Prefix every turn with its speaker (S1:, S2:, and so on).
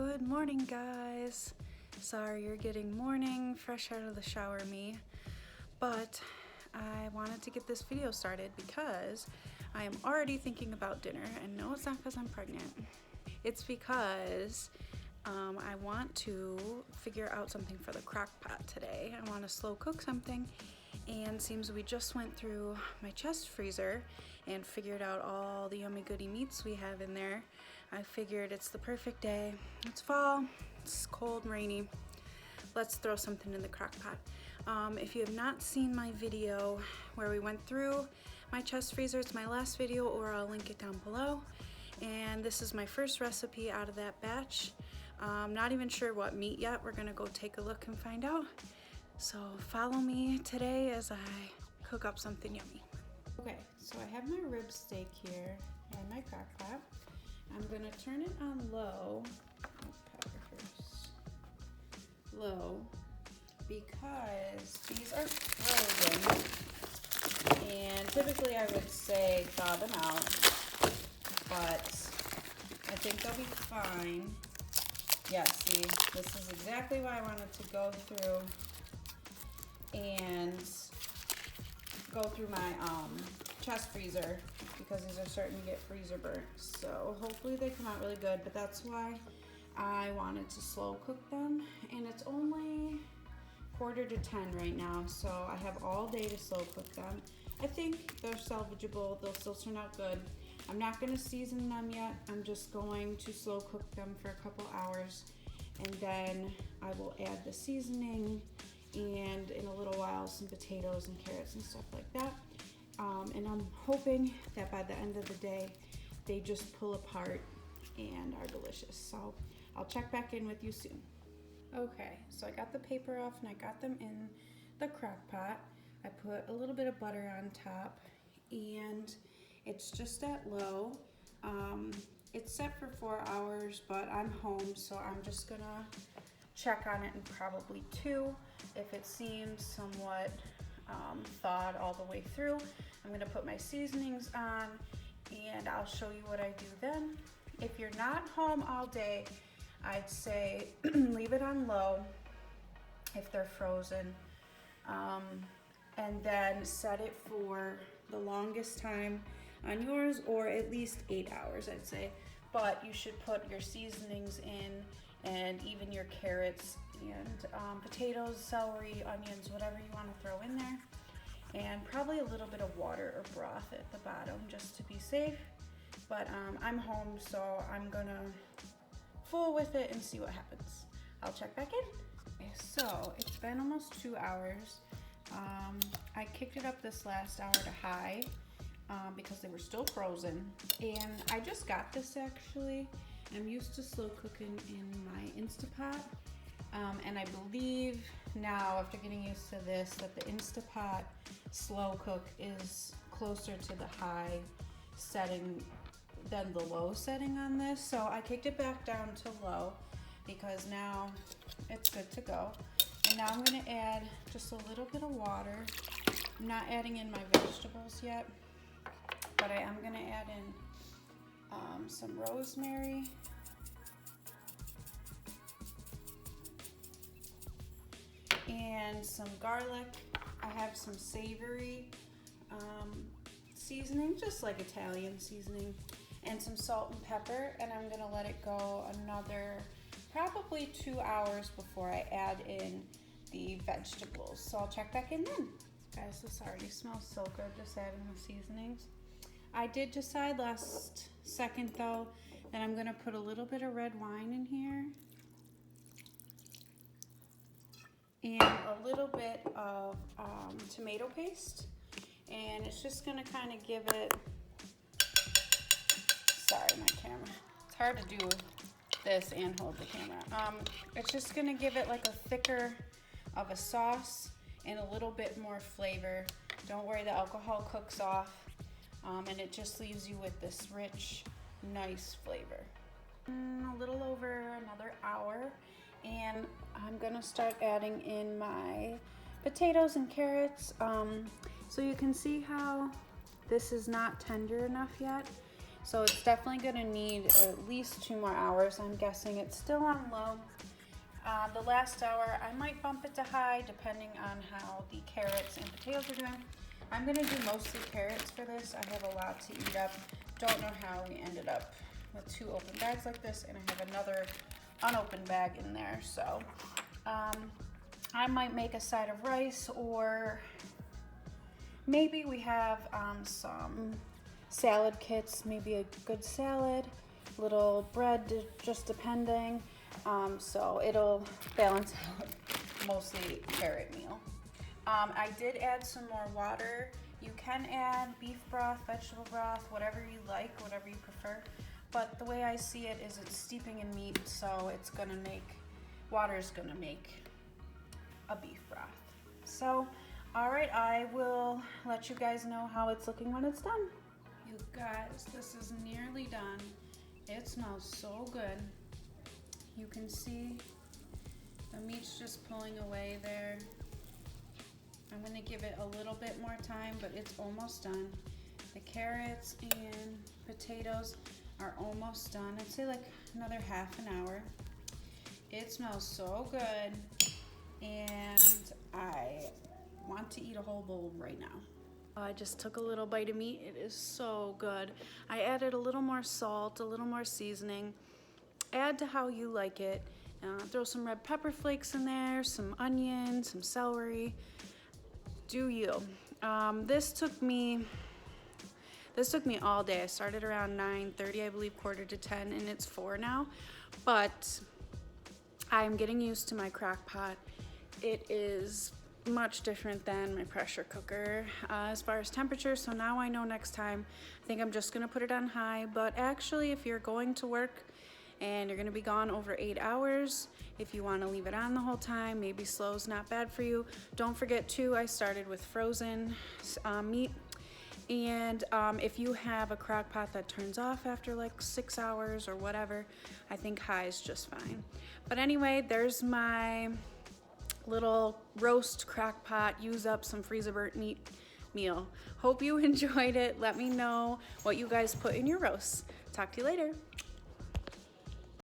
S1: Good morning, guys. Sorry you're getting morning, fresh out of the shower me, but I wanted to get this video started because I am already thinking about dinner, and no, it's not because I'm pregnant. It's because I want to figure out something for the crock pot today. I want to slow cook something, and seems we just went through my chest freezer and figured out all the yummy goody meats we have in there. I figured it's the perfect day. It's fall, it's cold and rainy. Let's throw something in the crock pot. If you have not seen my video where we went through my chest freezer, it's my last video, or I'll link it down below. And this is my first recipe out of that batch. Not even sure what meat yet. We're gonna go take a look and find out. So follow me today as I cook up something yummy. Okay, so I have my rib steak here in my crock pot. I'm gonna turn it on low. Pepper first. Low, because these are frozen, and typically I would say thaw them out, but I think they'll be fine. Yeah, see, this is exactly what I wanted to go through and go through my chest freezer, because these are starting to get freezer burnt. So hopefully they come out really good, but that's why I wanted to slow cook them. And it's only 9:45 right now, so I have all day to slow cook them. I think they're salvageable, they'll still turn out good. I'm not gonna season them yet. I'm just going to slow cook them for a couple hours, and then I will add the seasoning and in a little while some potatoes and carrots and stuff like that. And I'm hoping that by the end of the day they just pull apart and are delicious. So I'll check back in with you soon. Okay, so I got the paper off and I got them in the crock pot. I put a little bit of butter on top, and it's just at low. It's set for 4 hours, but I'm home, so I'm just gonna check on it in probably 2. If it seems somewhat thawed all the way through, I'm gonna put my seasonings on, and I'll show you what I do then. If you're not home all day, I'd say leave it on low if they're frozen, and then set it for the longest time on yours, or at least 8 hours, I'd say. But you should put your seasonings in, and even your carrots and potatoes, celery, onions, whatever you want to throw in there, and probably a little bit of water or broth at the bottom just to be safe. But I'm home, so I'm gonna fool with it and see what happens. I'll check back in. Okay, so it's been almost 2 hours. I kicked it up this last hour to high because they were still frozen, and I just got this actually. I'm used to slow cooking in my Instapot, and I believe now, after getting used to this, that the Instapot slow cook is closer to the high setting than the low setting on this. So I kicked it back down to low because now it's good to go. And now I'm gonna add just a little bit of water. I'm not adding in my vegetables yet, but I am gonna add in some rosemary, and some garlic. I have some savory seasoning, just like Italian seasoning, and some salt and pepper, and I'm gonna let it go another probably 2 hours before I add in the vegetables. So I'll check back in then. Guys, this already smells so good, just adding the seasonings. I did decide last second though that I'm gonna put a little bit of red wine in here, and a little bit of tomato paste, and it's just gonna kind of give it, sorry my camera, it's hard to do this and hold the camera. It's just gonna give it like a thicker of a sauce and a little bit more flavor. Don't worry, the alcohol cooks off, and it just leaves you with this rich, nice flavor. A little over another hour, and I'm gonna start adding in my potatoes and carrots. So you can see how this is not tender enough yet. So it's definitely gonna need at least 2 more hours. I'm guessing it's still on low. The last hour, I might bump it to high depending on how the carrots and potatoes are doing. I'm gonna do mostly carrots for this. I have a lot to eat up. Don't know how we ended up with 2 open bags like this, and I have another unopened bag in there. So I might make a side of rice, or maybe we have some salad kits, maybe a good salad, little bread, just depending. So it'll balance out mostly carrot meal. I did add some more water. You can add beef broth, vegetable broth, whatever you like, whatever you prefer. But the way I see it is it's steeping in meat, so it's gonna make, water's gonna make a beef broth. So, all right, I will let you guys know how it's looking when it's done. You guys, this is nearly done. It smells so good. You can see the meat's just pulling away there. I'm gonna give it a little bit more time, but it's almost done. The carrots and potatoes are almost done. I'd say like another half an hour. It smells so good, and I want to eat a whole bowl right now. I just took a little bite of meat. It is so good. I added a little more salt, a little more seasoning. Add to how you like it. Throw some red pepper flakes in there, some onion, some celery. Do you? This took me all day. I started around 9:30, I believe, quarter to 10, and it's 4 now. But I'm getting used to my crock pot. It is much different than my pressure cooker as far as temperature, so now I know next time. I think I'm just gonna put it on high, but actually if you're going to work and you're gonna be gone over 8 hours, if you wanna leave it on the whole time, maybe slow's not bad for you. Don't forget too, I started with frozen meat, and if you have a crock pot that turns off after like 6 hours or whatever, I think high is just fine. But anyway, there's my little roast crock pot, use up some freezer burnt meat meal. Hope you enjoyed it. Let me know what you guys put in your roasts. Talk to you later.